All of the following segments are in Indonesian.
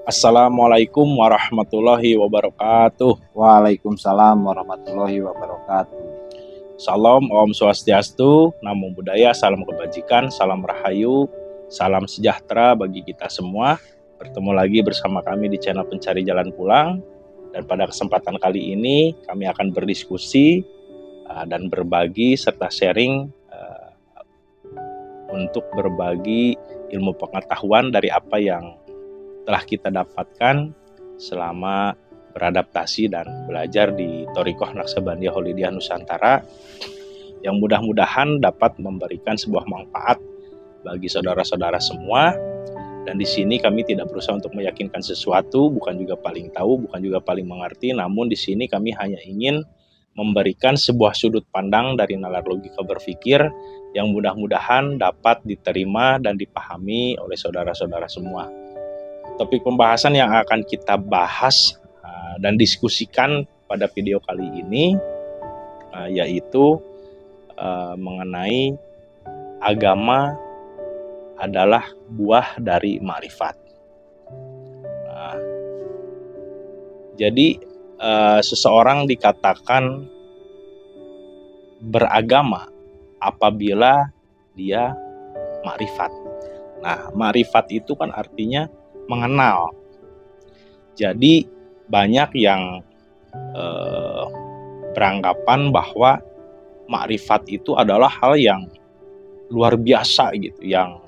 Assalamualaikum warahmatullahi wabarakatuh. Waalaikumsalam warahmatullahi wabarakatuh. Salam, Om Swastiastu, Namo Buddhaya, salam kebajikan, salam rahayu, salam sejahtera bagi kita semua. Bertemu lagi bersama kami di channel Pencari Jalan Pulang. Dan pada kesempatan kali ini kami akan berdiskusi dan berbagi serta sharing untuk berbagi ilmu pengetahuan dari apa yang telah kita dapatkan selama beradaptasi dan belajar di Thoriqoh Naqsabandiyah Holidiyah Nusantara, yang mudah-mudahan dapat memberikan sebuah manfaat bagi saudara-saudara semua. Dan di sini kami tidak berusaha untuk meyakinkan sesuatu, bukan juga paling tahu, bukan juga paling mengerti, namun di sini kami hanya ingin memberikan sebuah sudut pandang dari nalar logika berpikir yang mudah-mudahan dapat diterima dan dipahami oleh saudara-saudara semua. Topik pembahasan yang akan kita bahas dan diskusikan pada video kali ini yaitu mengenai agama adalah buah dari ma'rifat. Jadi seseorang dikatakan beragama apabila dia ma'rifat. Nah, ma'rifat itu kan artinya mengenal. Jadi banyak yang beranggapan bahwa ma'rifat itu adalah hal yang luar biasa gitu, yang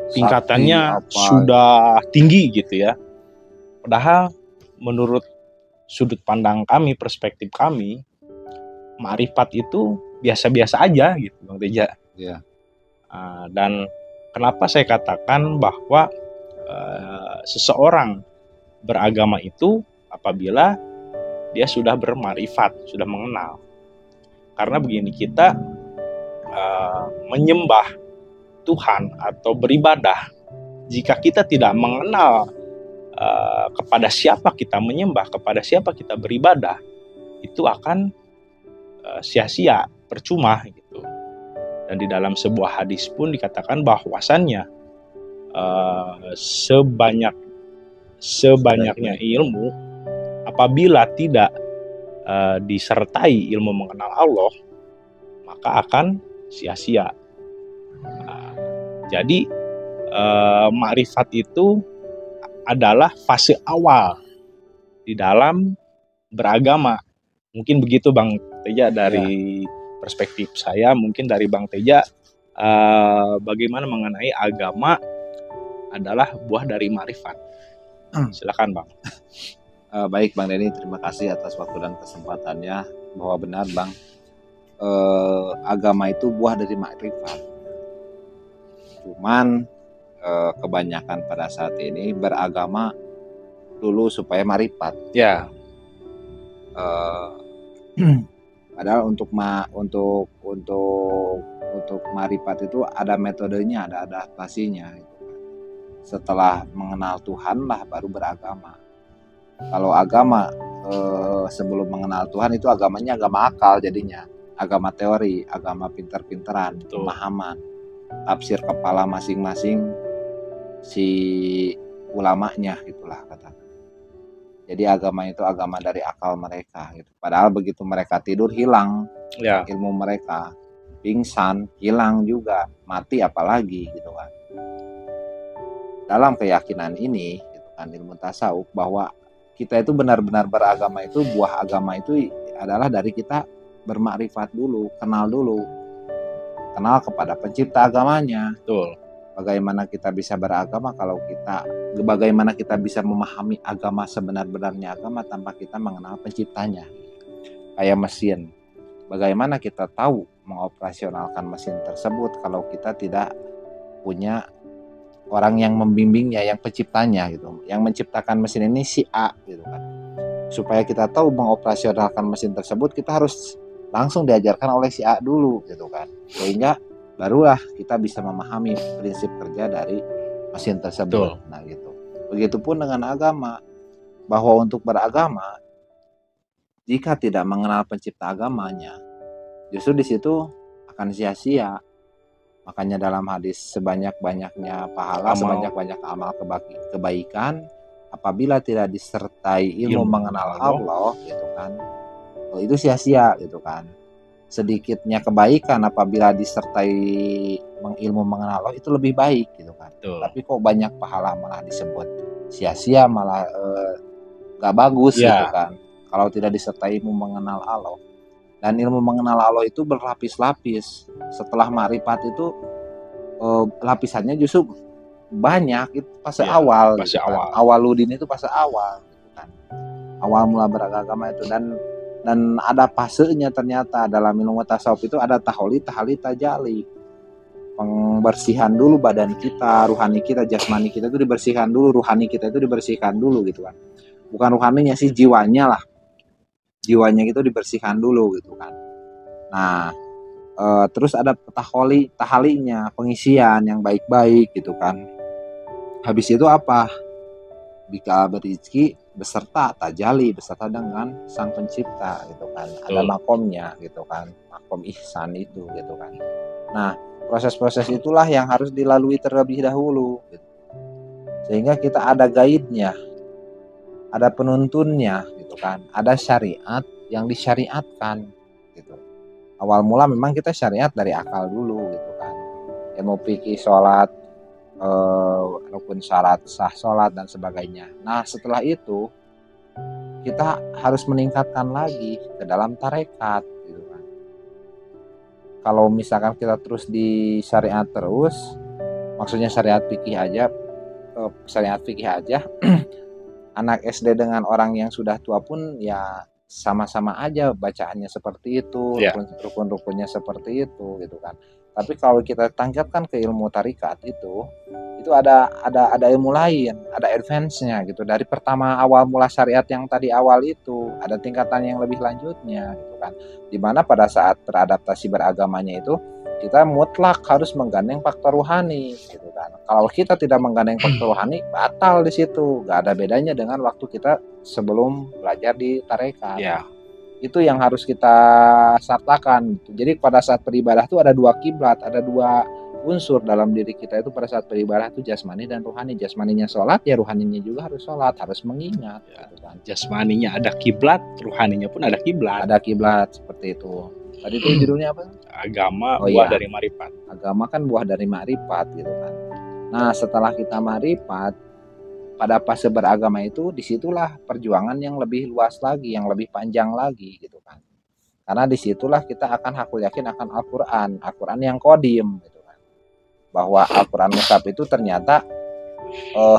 tingkatannya sudah tinggi gitu ya. Padahal menurut sudut pandang kami, perspektif kami, ma'rifat itu biasa-biasa aja gitu, Bang Teja. Ya. Dan kenapa saya katakan bahwa seseorang beragama itu apabila dia sudah berma'rifat, sudah mengenal. Karena begini, kita menyembah Tuhan atau beribadah, jika kita tidak mengenal kepada siapa kita menyembah, kepada siapa kita beribadah, itu akan sia-sia, percuma gitu. Dan di dalam sebuah hadis pun dikatakan bahwasannya sebanyaknya ilmu, apabila tidak disertai ilmu mengenal Allah, maka akan sia-sia. Jadi ma'rifat itu adalah fase awal di dalam beragama. Mungkin begitu Bang Teja dari perspektif saya. Mungkin dari Bang Teja bagaimana mengenai agama adalah buah dari ma'rifat. Silakan Bang. Baik Bang Denny, terima kasih atas waktu dan kesempatannya. Bahwa benar Bang, agama itu buah dari ma'rifat. Cuman kebanyakan pada saat ini beragama dulu supaya ma'rifat. Ya. Padahal untuk ma'rifat itu ada metodenya, ada adaptasinya. Setelah mengenal Tuhan lah baru beragama. Kalau agama sebelum mengenal Tuhan itu agamanya agama akal, jadinya agama teori, agama pinter-pinteran, pemahaman, tafsir kepala masing-masing si ulamanya, gitulah kata. Jadi agama itu agama dari akal mereka gitu. Padahal begitu mereka tidur hilang ilmu mereka, pingsan hilang juga, mati apalagi gitu kan. Dalam keyakinan ini gitu kan, ilmu tasawuf, bahwa kita itu benar-benar beragama itu, buah agama itu adalah dari kita bermakrifat dulu, kenal dulu. Kenal kepada pencipta agamanya. Betul. Bagaimana kita bisa beragama bagaimana kita bisa memahami agama sebenar-benarnya agama tanpa kita mengenal penciptanya. Kayak mesin. Bagaimana kita tahu mengoperasionalkan mesin tersebut kalau kita tidak punya orang yang membimbingnya, yang penciptanya gitu. Yang menciptakan mesin ini si A gitu kan. Supaya kita tahu mengoperasionalkan mesin tersebut, kita harus langsung diajarkan oleh si A dulu gitu kan. Sehingga barulah kita bisa memahami prinsip kerja dari mesin tersebut. Betul. Nah gitu. Begitupun dengan agama, bahwa untuk beragama, jika tidak mengenal pencipta agamanya, justru di situ akan sia-sia. Makanya dalam hadis sebanyak-banyaknya pahala, Amal sebanyak-banyak amal kebaikan, apabila tidak disertai ilmu ilmu mengenal Allah. Allah gitu kan, itu sia-sia gitu kan. Sedikitnya kebaikan apabila disertai ilmu mengenal Allah itu lebih baik gitu kan. Betul. Tapi kok banyak pahala malah disebut sia-sia, malah gak bagus gitu Ya, kan kalau tidak disertai ilmu mengenal Allah. Dan ilmu mengenal Allah itu berlapis-lapis. Setelah makrifat itu lapisannya justru banyak. Itu fase ya, awal fase gitu kan. awal. Awaludin itu fase awal gitu kan. Awal mula beragama itu, dan ada fasenya ternyata dalam ilmu tasawuf itu ada taholi, tahali, tajali. Pembersihan dulu badan kita, ruhani kita, jasmani kita itu dibersihkan dulu, ruhani kita itu dibersihkan dulu gitu kan. Bukan ruhaninya sih, jiwanya lah. Jiwanya itu dibersihkan dulu gitu kan. Nah, terus ada tahalinya, pengisian yang baik-baik gitu kan. Habis itu apa? Bika berizki beserta tajali, beserta dengan sang pencipta gitu kan. Ada makomnya gitu kan, makom ihsan itu gitu kan. Nah, proses-proses itulah yang harus dilalui terlebih dahulu gitu. Sehingga kita ada guide-nya, ada penuntunnya gitu kan, ada syariat yang disyariatkan gitu. Awal mula memang kita syariat dari akal dulu gitu kan. Ilmu fikih, sholat, rukun syarat sah sholat dan sebagainya. Nah, setelah itu kita harus meningkatkan lagi ke dalam tarekat gitu kan. Kalau misalkan kita terus di syariat terus, maksudnya syariat fikih aja, anak SD dengan orang yang sudah tua pun ya sama-sama aja bacaannya seperti itu, rukun-rukunnya seperti itu gitu kan. Tapi kalau kita tangkapkan ke ilmu tarikat itu ada ilmu lain, ada advance-nya gitu. Dari pertama awal mula syariat yang tadi awal itu ada tingkatan yang lebih lanjutnya gitu kan. Dimana pada saat beradaptasi beragamanya itu kita mutlak harus menggandeng faktor rohani gitu kan. Kalau kita tidak menggandeng faktor rohani, batal di situ. Gak ada bedanya dengan waktu kita sebelum belajar di tarekat. Ya. Itu yang harus kita sertakan. Jadi pada saat beribadah itu ada dua kiblat, ada dua unsur dalam diri kita itu pada saat beribadah itu jasmani dan rohani. Jasmaninya sholat, ya rohaninya juga harus sholat, harus mengingat. Ya. Gitu kan. Jasmaninya ada kiblat, rohaninya pun ada kiblat. Ada kiblat seperti itu. Tadi itu judulnya apa? Agama buah dari marifat. Agama kan buah dari marifat gitu kan. Nah, setelah kita marifat, pada fase beragama itu disitulah perjuangan yang lebih luas lagi, yang lebih panjang lagi gitu kan. Karena disitulah kita akan hakul yakin akan Al-Quran yang kodim gitu kan. Bahwa Al-Quran mushaf itu ternyata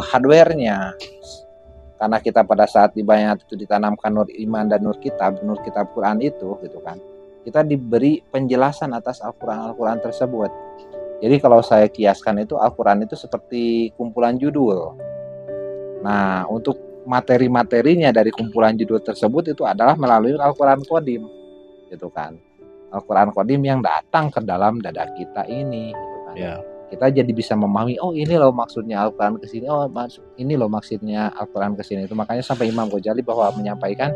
hardware-nya. Karena kita pada saat di bayat itu ditanamkan nur iman dan nur kitab Quran itu gitu kan. Kita diberi penjelasan atas Al-Quran tersebut. Jadi kalau saya kiaskan itu Al-Quran itu seperti kumpulan judul. Nah, untuk materi-materinya dari kumpulan judul tersebut itu adalah melalui Al-Quran Qadim gitu kan. Al-Quran Qadim yang datang ke dalam dada kita ini gitu kan. Ya. Kita jadi bisa memahami, oh ini loh maksudnya Al-Quran kesini, oh ini loh maksudnya Al-Quran kesini. Itu makanya sampai Imam Ghazali bahwa menyampaikan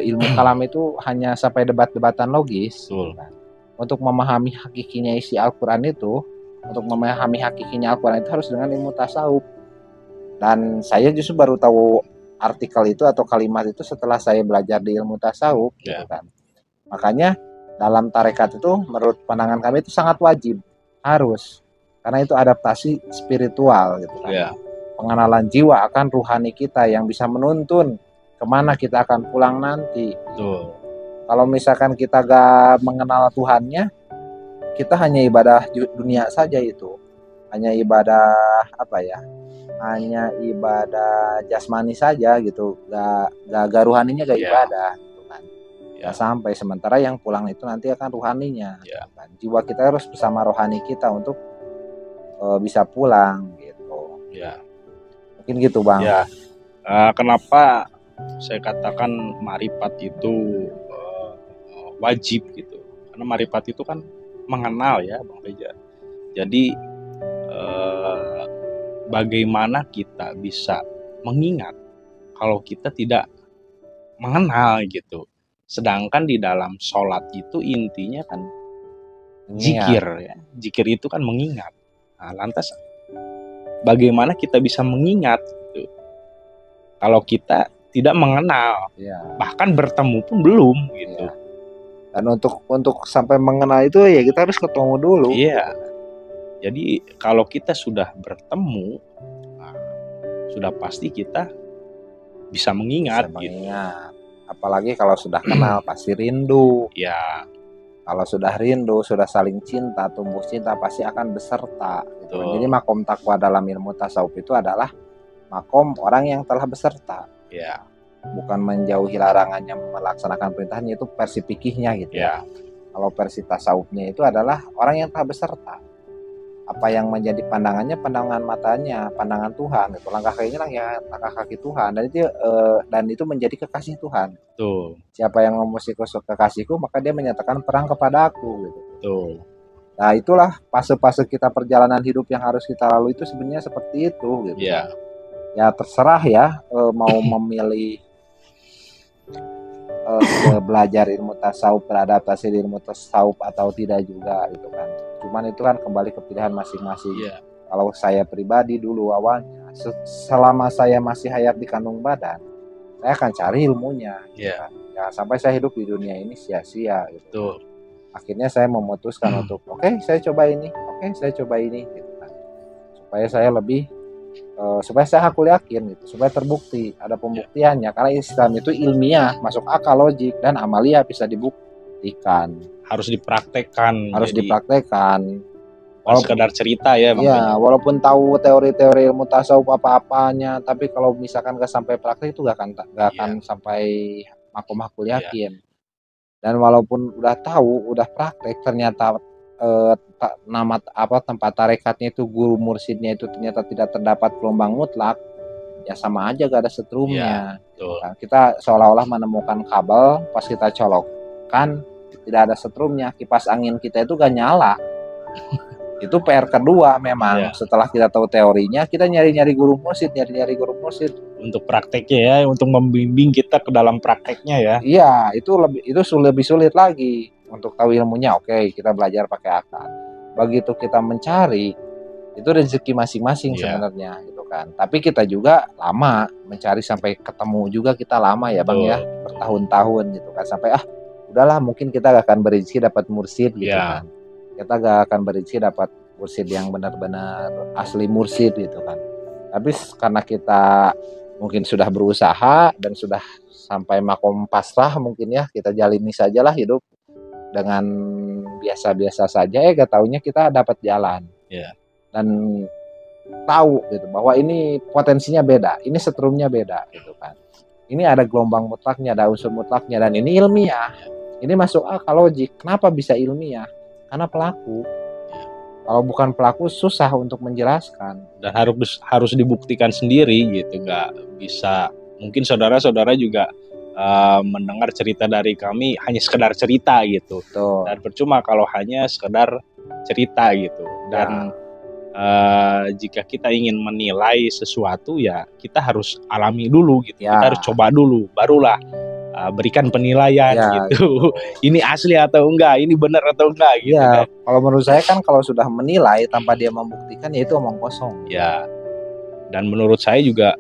ilmu kalam itu hanya sampai debat-debatan logis gitu kan. Untuk memahami hakikinya isi Al-Quran itu, untuk memahami hakikinya Al-Quran itu harus dengan ilmu tasawuf. Dan saya justru baru tahu artikel itu atau kalimat itu setelah saya belajar di ilmu tasawuf gitu kan. Makanya dalam tarekat itu menurut pandangan kami itu sangat wajib, harus, karena itu adaptasi spiritual gitu kan. Pengenalan jiwa akan ruhani kita yang bisa menuntun kemana kita akan pulang nanti. Kalau misalkan kita gak mengenal Tuhannya, kita hanya ibadah dunia saja itu. Hanya ibadah hanya ibadah jasmani saja gitu. Gak ruhaninya gak ibadah gitu kan. Gak sampai, sementara yang pulang itu nanti akan ruhaninya. Gitu kan. Jiwa kita harus bersama rohani kita untuk bisa pulang gitu. Mungkin gitu Bang. Kenapa saya katakan marifat itu wajib gitu, karena marifat itu kan mengenal ya Bang Reja. Jadi bagaimana kita bisa mengingat kalau kita tidak mengenal gitu. Sedangkan di dalam sholat itu intinya kan Zikir ya. Zikir itu kan mengingat. Nah, lantas bagaimana kita bisa mengingat gitu, kalau kita tidak mengenal, bahkan bertemu pun belum gitu. Dan untuk sampai mengenal itu ya kita harus ketemu dulu. Iya. Jadi kalau kita sudah bertemu, nah, sudah pasti kita bisa mengingat. Gitu. Apalagi kalau sudah kenal pasti rindu. Ya. Kalau sudah rindu, sudah saling cinta, tumbuh cinta pasti akan beserta. Gitu. Jadi makom takwa dalam ilmu tasawuf itu adalah makom orang yang telah beserta. Ya. Bukan menjauhi larangannya, melaksanakan perintahnya, itu versi fikihnya gitu ya. Kalau versi tasawufnya itu adalah orang yang telah beserta. Apa yang menjadi pandangannya, pandangan matanya, pandangan Tuhan. Itu langkah kakinya langkah kaki Tuhan. Dan itu menjadi kekasih Tuhan. Tuh. Siapa yang memusikku kekasihku, maka dia menyatakan perang kepada aku. Gitu. Tuh. Nah itulah fase-fase kita perjalanan hidup yang harus kita lalui itu sebenarnya seperti itu. Gitu. Ya terserah ya mau memilih belajar ilmu tasawuf, beradaptasi di ilmu tasawuf atau tidak juga gitu kan. Cuman itu kan kembali ke pilihan masing-masing. Kalau saya pribadi dulu awalnya, selama saya masih hayat di kandung badan, saya akan cari ilmunya. Gitu kan. Ya sampai saya hidup di dunia ini sia-sia gitu. Akhirnya saya memutuskan untuk saya coba ini, saya coba ini gitu kan. Supaya saya lebih supaya saya hakul yakin gitu, supaya terbukti ada pembuktiannya, karena Islam itu ilmiah, masuk akal, logik, dan amalia bisa dibuktikan, harus dipraktekkan, walaupun sekedar cerita ya Bang. Iya, walaupun tahu teori-teori ilmu tasawuf apa-apanya, tapi kalau misalkan gak sampai praktek itu gak akan sampai makom hakul yakin. Dan walaupun udah tahu, udah praktek, ternyata tempat tarekatnya itu, guru mursidnya itu ternyata tidak terdapat gelombang mutlak, ya sama aja gak ada setrumnya. Nah, kita seolah-olah menemukan kabel, pas kita colokkan tidak ada setrumnya, kipas angin kita itu gak nyala. Itu PR kedua memang. Setelah kita tahu teorinya, kita nyari-nyari guru mursid untuk prakteknya ya, untuk membimbing kita ke dalam prakteknya ya. Iya, itu lebih sulit lagi. Untuk tahu ilmunya, kita belajar pakai akal. Begitu kita mencari, itu rezeki masing-masing sebenarnya gitu kan. Tapi kita juga lama mencari, sampai ketemu juga kita lama ya Bang ya, bertahun-tahun gitu kan, sampai udahlah mungkin kita gak akan berisi dapat mursid gitu kan. Kita gak akan berisi dapat mursid yang benar-benar asli mursid gitu kan. Tapi karena kita mungkin sudah berusaha dan sudah sampai makom pasrah mungkin ya, kita jalani sajalah hidup dengan biasa-biasa saja, gak taunya kita dapat jalan. Dan tahu gitu bahwa ini potensinya beda, ini setrumnya beda gitu kan. Ini ada gelombang mutlaknya, ada unsur mutlaknya, dan ini ilmiah. Ini masuk akal, logik. Kenapa bisa ilmiah? Karena pelaku. Kalau bukan pelaku susah untuk menjelaskan. Dan harus dibuktikan sendiri gitu, nggak bisa. Mungkin saudara-saudara juga mendengar cerita dari kami hanya sekedar cerita gitu. Dan percuma kalau hanya sekedar cerita gitu. Dan jika kita ingin menilai sesuatu ya kita harus alami dulu gitu. Kita harus coba dulu, barulah berikan penilaian gitu. Ini asli atau enggak, ini benar atau enggak gitu kan. Kalau menurut saya kan kalau sudah menilai tanpa dia membuktikan ya itu omong kosong. Dan menurut saya juga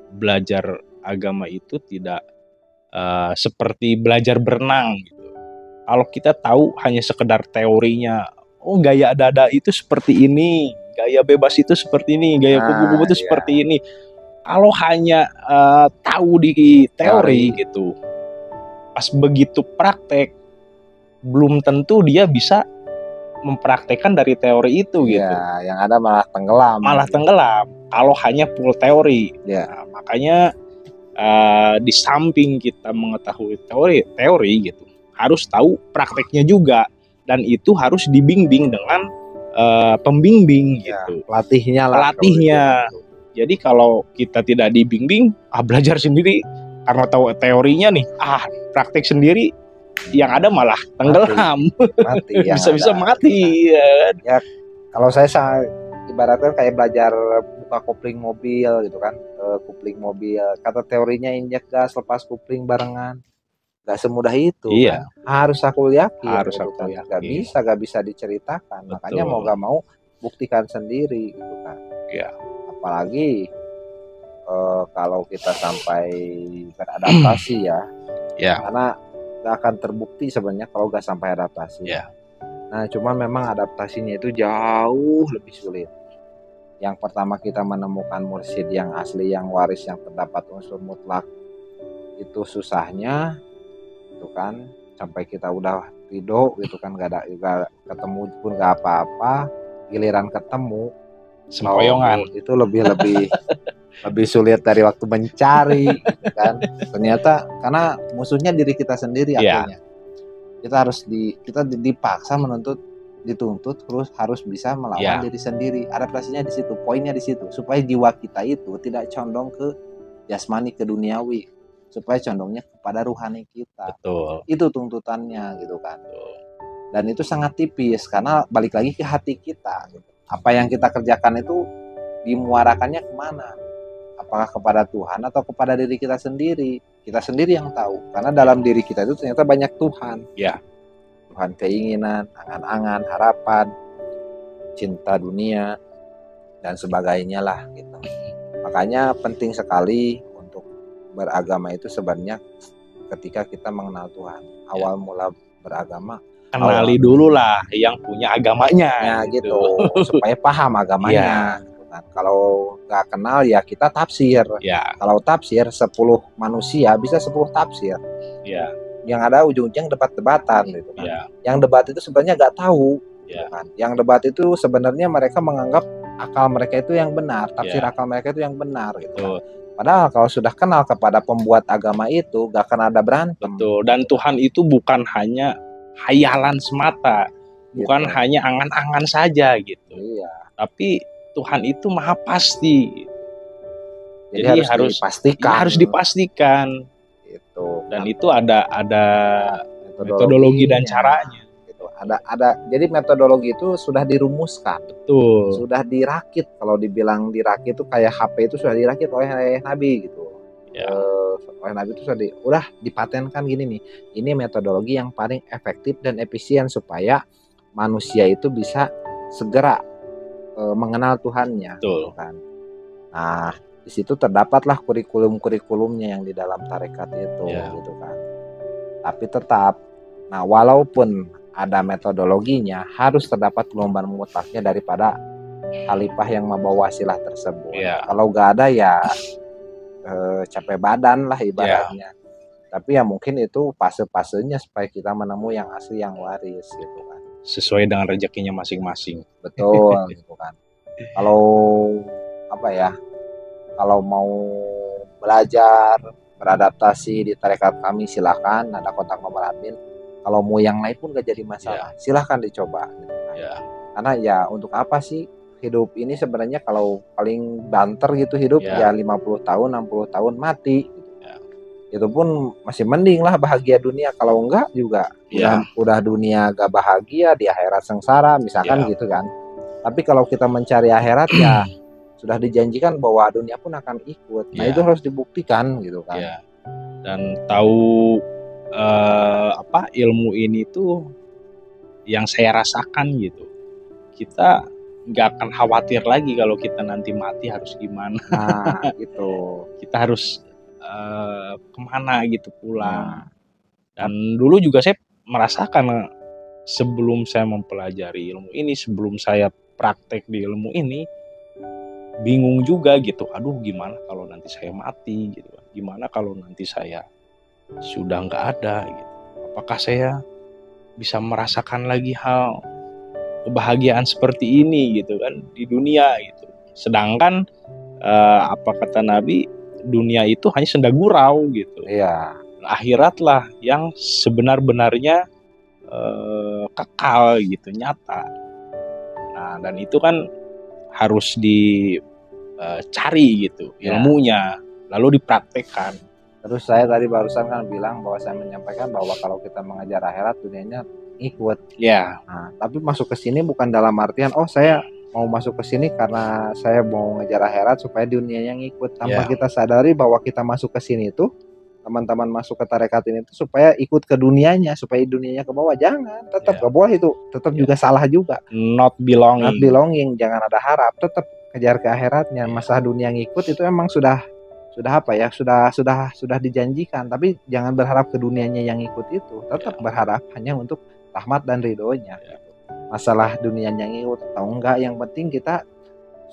belajar agama itu tidak seperti belajar berenang gitu. Kalau kita tahu hanya sekedar teorinya, gaya dada itu seperti ini, gaya bebas itu seperti ini, gaya kubu-kubu itu seperti ini. Kalau hanya tahu di teori gitu, pas begitu praktek belum tentu dia bisa mempraktekkan dari teori itu gitu. Yang ada malah tenggelam. Kalau hanya full teori. Nah, makanya di samping kita mengetahui teori gitu, harus tahu prakteknya juga, dan itu harus dibimbing dengan pembimbing gitu. Pelatihnya. Jadi kalau kita tidak dibimbing, belajar sendiri karena tahu teorinya nih, praktek sendiri, yang ada malah tenggelam, bisa-bisa mati. Ya, kalau saya ibaratnya kayak belajar buka kopling mobil gitu kan, kopling mobil. Kata teorinya injek gas, lepas kopling barengan. Gak semudah itu Iya. kan. Harus aku yakin. Harus gitu aku kan. yakin. Gak bisa diceritakan. Makanya mau Betul. gak mau buktikan sendiri gitu kan. Iya. Apalagi kalau kita sampai beradaptasi ya. Ya. Karena gak akan terbukti sebenarnya kalau gak sampai adaptasi. Ya. Nah, cuma memang adaptasinya itu jauh lebih sulit. Yang pertama kita menemukan mursyid yang asli, yang waris, yang terdapat unsur mutlak, itu susahnya, itu kan sampai kita udah ridho gitu kan, gak ketemu pun gak apa-apa, giliran ketemu Sempoyongan. itu lebih sulit dari waktu mencari gitu kan. Ternyata karena musuhnya diri kita sendiri akhirnya. Kita dipaksa dituntut terus harus bisa melawan diri sendiri. Adaptasinya di situ, poinnya di situ, supaya jiwa kita itu tidak condong ke jasmani, ke duniawi, supaya condongnya kepada ruhani kita. Betul. Itu tuntutannya gitu kan. Betul. Dan itu sangat tipis karena balik lagi ke hati kita. Apa yang kita kerjakan itu dimuarakannya kemana? Apakah kepada Tuhan atau kepada diri kita sendiri? Kita sendiri yang tahu. Karena dalam diri kita itu ternyata banyak Tuhan. Ya. Tuhan keinginan, angan-angan, harapan, cinta dunia, dan sebagainya lah gitu. Makanya penting sekali untuk beragama itu sebenarnya ketika kita mengenal Tuhan. Awal mula beragama, kenali dulu lah yang punya agamanya. Ya gitu. Supaya paham agamanya. Gitu kan. Kalau nggak kenal ya kita tafsir. Ya. Kalau tafsir 10 manusia bisa 10 tafsir. Ya. Yang ada ujung-ujung debat-debatan gitu kan. Ya. Yang debat itu sebenarnya nggak tahu. Ya. Gitu kan. Yang debat itu sebenarnya mereka menganggap akal mereka itu yang benar, tafsir akal mereka itu yang benar gitu kan. Padahal kalau sudah kenal kepada pembuat agama itu gak akan ada berantem. Betul. Dan Tuhan itu bukan hanya hayalan semata, bukan hanya angan-angan saja gitu. Iya. Tapi Tuhan itu maha pasti. Jadi harus dipastikan. Harus dipastikan. Gitu. Dan itu ada metodologi dan caranya. Gitu. Jadi metodologi itu sudah dirumuskan. Betul. Sudah dirakit. Kalau dibilang dirakit itu kayak HP itu sudah dirakit oleh Nabi gitu. Ya. Oleh Nabi itu udah dipatenkan gini nih. Ini metodologi yang paling efektif dan efisien supaya manusia itu bisa segera mengenal Tuhannya. Betul. Kan. Nah, di situ terdapatlah kurikulum-kurikulumnya yang di dalam tarekat itu, gitu kan. Tapi tetap, nah walaupun ada metodologinya, harus terdapat gelombang mutlaknya daripada khalifah yang membawa wasilah tersebut. Kalau nggak ada ya capek badan lah ibaratnya. Tapi ya mungkin itu fase-fasenya supaya kita menemui yang asli, yang waris gitu kan. Sesuai dengan rezekinya masing-masing. Betul gitu kan. Kalau mau belajar, beradaptasi di tarekat kami silahkan, ada kontak nomor admin. Kalau mau yang lain pun gak jadi masalah, silahkan dicoba gitu kan. Karena ya untuk apa sih hidup ini sebenarnya, kalau paling banter gitu hidup ya 50 tahun, 60 tahun mati gitu. Itu pun masih mending lah bahagia dunia. Kalau enggak juga udah dunia gak bahagia, di akhirat sengsara misalkan gitu kan. Tapi kalau kita mencari akhirat ya sudah dijanjikan bahwa dunia pun akan ikut. Nah itu harus dibuktikan gitu kan. Dan tahu ilmu ini tuh yang saya rasakan gitu. Kita nggak akan khawatir lagi kalau kita nanti mati harus gimana. Nah gitu. Kita harus kemana gitu pulang. Dan dulu juga saya merasakan sebelum saya mempelajari ilmu ini, sebelum saya praktek di ilmu ini, bingung juga gitu. Aduh gimana kalau nanti saya mati gitu. Gimana kalau nanti saya sudah nggak ada gitu. Apakah saya bisa merasakan lagi hal kebahagiaan seperti ini gitu kan di dunia gitu. Sedangkan apa kata Nabi, dunia itu hanya senda gurau gitu. Iya. Akhirat lah yang sebenar-benarnya kekal gitu, nyata. Nah, dan itu kan harus dicari gitu ilmunya, lalu dipraktekkan. Terus saya tadi barusan kan bilang bahwa saya menyampaikan bahwa kalau kita mengejar akhirat dunianya ikut. Nah, tapi masuk ke sini bukan dalam artian saya mau masuk ke sini karena saya mau ngejar akhirat supaya dunianya ngikut. Tanpa kita sadari bahwa kita masuk ke sini itu teman-teman masuk ke tarekat ini tuh supaya ikut ke dunianya, supaya dunianya ke bawah. Jangan, tetap Ya. gak boleh itu, tetap Ya. juga salah juga. Not Not belonging. belonging, jangan ada harap, tetap kejar ke akhiratnya. Ya. Masalah dunia ngikut itu emang sudah apa ya, sudah dijanjikan, tapi jangan berharap ke dunianya yang ikut itu, tetap Ya. berharap hanya untuk rahmat dan ridhonya. Ya. Masalah dunia yang ikut atau enggak, yang penting kita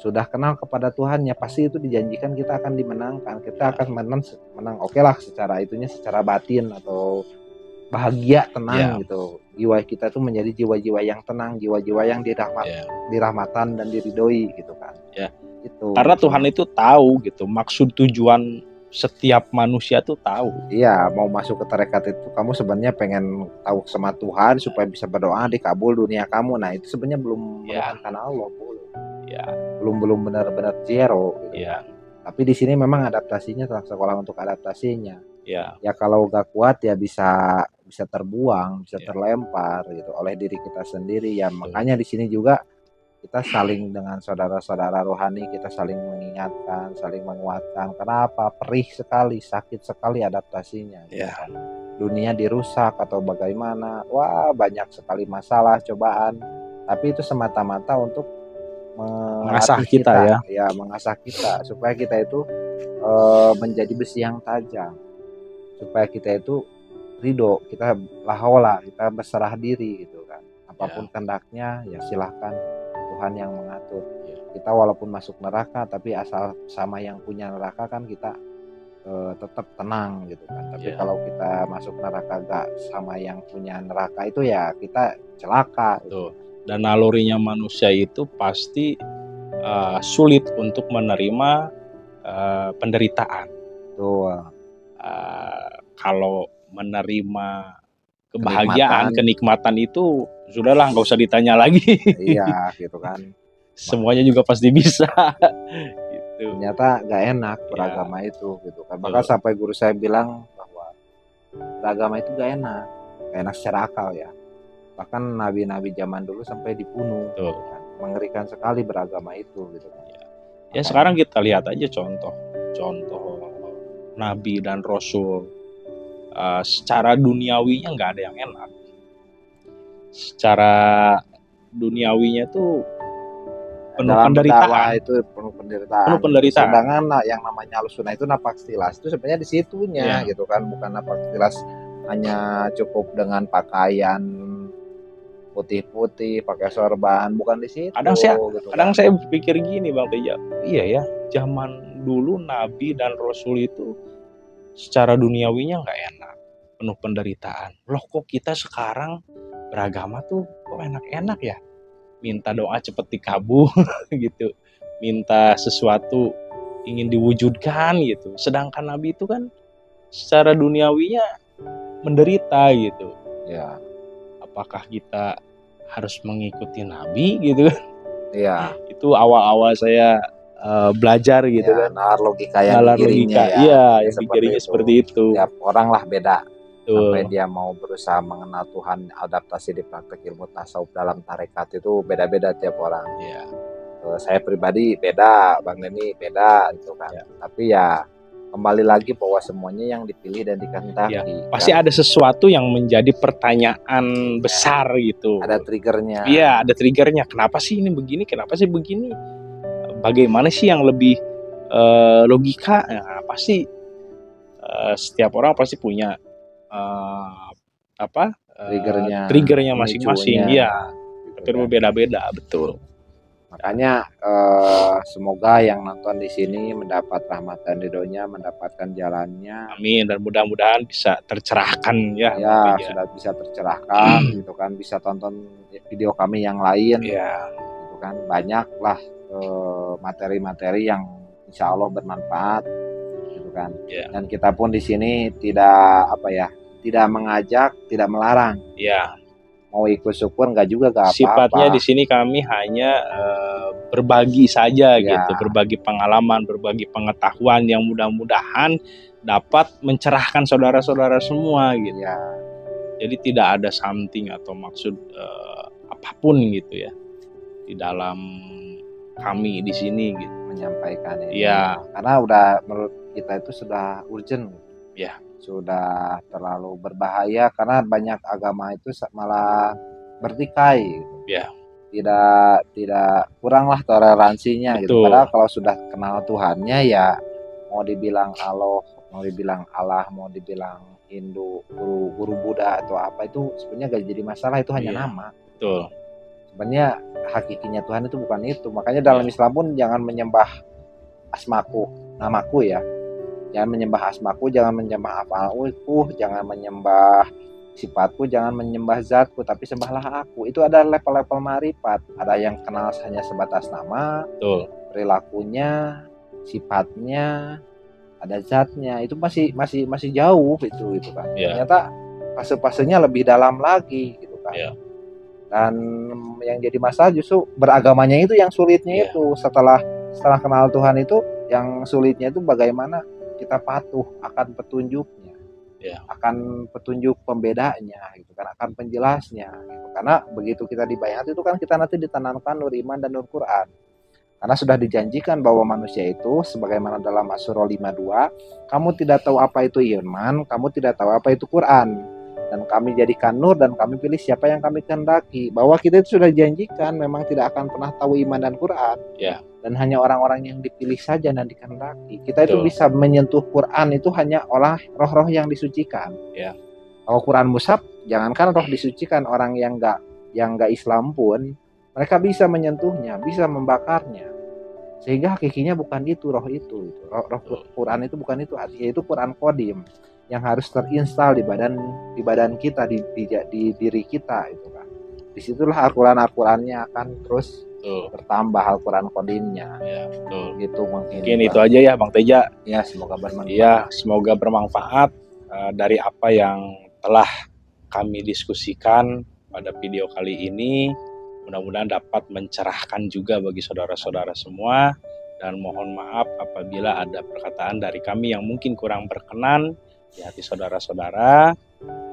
sudah kenal kepada Tuhannya, pasti itu dijanjikan kita akan dimenangkan, kita akan menang. Oke lah, secara itunya, secara batin atau bahagia, tenang gitu. Jiwa kita itu menjadi jiwa-jiwa yang tenang, jiwa-jiwa yang dirahmatan dan diridhoi gitu kan. Ya. Itu. Karena Tuhan itu tahu gitu, maksud tujuan setiap manusia tuh tahu. Iya, mau masuk ke tarekat itu kamu sebenarnya pengen tahu sama Tuhan supaya bisa berdoa dikabul dunia kamu. Nah, itu sebenarnya belum menuhankan Allah, Ya. Belum benar-benar zero gitu. Ya. Tapi di sini memang adaptasinya, sekolah untuk adaptasinya. Ya. Ya kalau gak kuat ya bisa terbuang, bisa terlempar gitu oleh diri kita sendiri ya. Makanya di sini juga kita saling dengan saudara-saudara rohani, kita saling mengingatkan, saling menguatkan. Kenapa? Perih sekali, sakit sekali adaptasinya. Ya. Gitu. Dunia dirusak atau bagaimana? Wah, banyak sekali masalah, cobaan. Tapi itu semata-mata untuk mengasah kita ya, mengasah kita supaya kita itu menjadi besi yang tajam, supaya kita itu ridho, kita lahola, kita berserah diri gitu kan. Apapun kehendaknya ya silahkan, Tuhan yang mengatur. Kita walaupun masuk neraka, tapi asal sama yang punya neraka kan kita tetap tenang gitu kan. Tapi kalau kita masuk neraka gak sama yang punya neraka itu ya kita celaka gitu. Dan nalurinya manusia itu pasti sulit untuk menerima penderitaan. Kalau menerima kebahagiaan, kenikmatan itu sudahlah, nggak usah ditanya lagi. Iya, gitu kan. Semuanya juga pasti bisa. Gitu. Ternyata gak enak beragama itu, gitu kan. Maka sampai guru saya bilang bahwa beragama itu gak enak secara akal ya. Bahkan nabi-nabi zaman dulu sampai dibunuh. Gitu kan. Mengerikan sekali beragama itu, gitu kan. Ya sekarang kita lihat aja contoh nabi dan rasul. Secara duniawinya nggak ada yang enak. Secara duniawinya tuh penuh penderitaan. Penuh penderitaan. Sedangkan yang namanya Ahlussunnah itu napak tilas itu sebenarnya di situnya gitu kan, bukan napak tilas hanya cukup dengan pakaian putih-putih, pakai sorban, bukan di situ. Kadang saya pikir gini Bang Teja, iya ya, zaman dulu nabi dan rasul itu secara duniawinya nggak enak, penuh penderitaan. Loh kok kita sekarang beragama tuh kok enak-enak ya? Minta doa cepet dikabul gitu, minta sesuatu ingin diwujudkan gitu. Sedangkan nabi itu kan secara duniawinya menderita gitu. Ya. Apakah kita harus mengikuti nabi gitu kan? Iya. Itu awal-awal saya belajar gitu kan. Nalar logika yang dipikirnya seperti itu. Tiap orang lah beda. Sampai dia mau berusaha mengenal Tuhan, adaptasi di praktek ilmu tasawuf dalam tarekat itu beda-beda tiap orang. Iya. Saya pribadi beda, Bang Neni beda gitu kan. Tapi ya kembali lagi bahwa semuanya yang dipilih dan dikehendaki. Pasti ada sesuatu yang menjadi pertanyaan besar gitu. Ada triggernya. Iya, ada triggernya. Kenapa sih ini begini? Kenapa sih begini? Bagaimana sih yang lebih logika? Nah, pasti setiap orang pasti punya triggernya masing-masing. Iya. Tapi berbeda-beda, betul. Makanya semoga yang nonton di sini mendapat rahmat dan ridhonya, mendapatkan jalannya. Amin, dan mudah-mudahan bisa tercerahkan ya. Ya, sudah bisa tercerahkan gitu kan, bisa tonton video kami yang lain. Ya. Gitu kan, banyaklah materi-materi yang insya Allah bermanfaat gitu kan. Ya. Dan kita pun di sini tidak mengajak, tidak melarang. Ya. Mau ikut syukur nggak juga nggak apa-apa. Sifatnya di sini kami hanya berbagi saja gitu, berbagi pengalaman, berbagi pengetahuan yang mudah-mudahan dapat mencerahkan saudara-saudara semua gitu. Ya. Jadi tidak ada something atau maksud apapun gitu ya di dalam kami di sini gitu menyampaikan ini. Ya. Karena udah menurut kita itu sudah urgent. Ya. sudah terlalu berbahaya karena banyak agama itu malah bertikai gitu. Ya. Tidak kuranglah toleransinya gitu. Betul. Padahal kalau sudah kenal Tuhannya ya mau dibilang Allah, mau dibilang Hindu, guru Buddha atau apa itu sebenarnya gak jadi masalah, itu hanya Iya. nama. Betul. Sebenarnya hakikinya Tuhan itu bukan itu. Makanya dalam Islam pun jangan menyembah asmaku, namaku ya. Jangan menyembah asmaku, jangan menyembah afalku, jangan menyembah sifatku, jangan menyembah zatku, tapi sembahlah aku. Itu ada level-level marifat. Ada yang kenal hanya sebatas nama, Betul. perilakunya, sifatnya, ada zatnya. Itu masih jauh itu kan. Ternyata fase-fasenya lebih dalam lagi gitu kan. Dan yang jadi masalah justru beragamanya itu yang sulitnya itu. Setelah kenal Tuhan itu yang sulitnya itu bagaimana kita patuh akan petunjuknya, akan petunjuk pembedanya, gitu kan, akan penjelasnya. Gitu. Karena begitu kita dibayat itu kan kita nanti ditanamkan nur iman dan nur Quran. Karena sudah dijanjikan bahwa manusia itu, sebagaimana dalam Asy-Syura 52, kamu tidak tahu apa itu iman, kamu tidak tahu apa itu Quran. Dan kami jadikan nur dan kami pilih siapa yang kami kehendaki. Bahwa kita itu sudah dijanjikan memang tidak akan pernah tahu iman dan Quran. Dan hanya orang-orang yang dipilih saja dan dikehendaki. Kita itu bisa menyentuh Quran itu hanya oleh roh-roh yang disucikan. Kalau Quran mushaf, jangankan roh disucikan, orang yang nggak Islam pun mereka bisa menyentuhnya, bisa membakarnya. Sehingga hakikinya bukan itu roh itu. Roh Quran itu bukan itu, yaitu Quran Qadim yang harus terinstal di badan kita, di diri kita itu kan. Disitulah Al-Qurannya akan terus bertambah, Al-Quran Qadimnya. Gitu mungkin itu aja ya Bang Teja. Ya, semoga bermanfaat. Ya, semoga bermanfaat dari apa yang telah kami diskusikan pada video kali ini. Mudah-mudahan dapat mencerahkan juga bagi saudara-saudara semua, dan mohon maaf apabila ada perkataan dari kami yang mungkin kurang berkenan di hati saudara-saudara.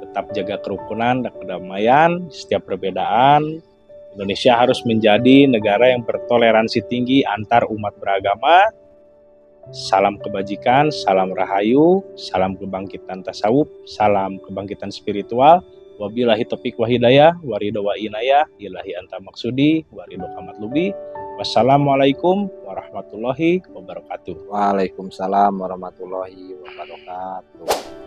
Tetap jaga kerukunan dan kedamaian di setiap perbedaan. Indonesia harus menjadi negara yang bertoleransi tinggi antar umat beragama. Salam kebajikan, salam rahayu, salam kebangkitan tasawuf, salam kebangkitan spiritual. Wabillahi taufiq wa hidayah, waridho wa inayah, ilahi anta maksudi, waridho kamat lubi. Wassalamualaikum warahmatullahi wabarakatuh. Waalaikumsalam warahmatullahi wabarakatuh.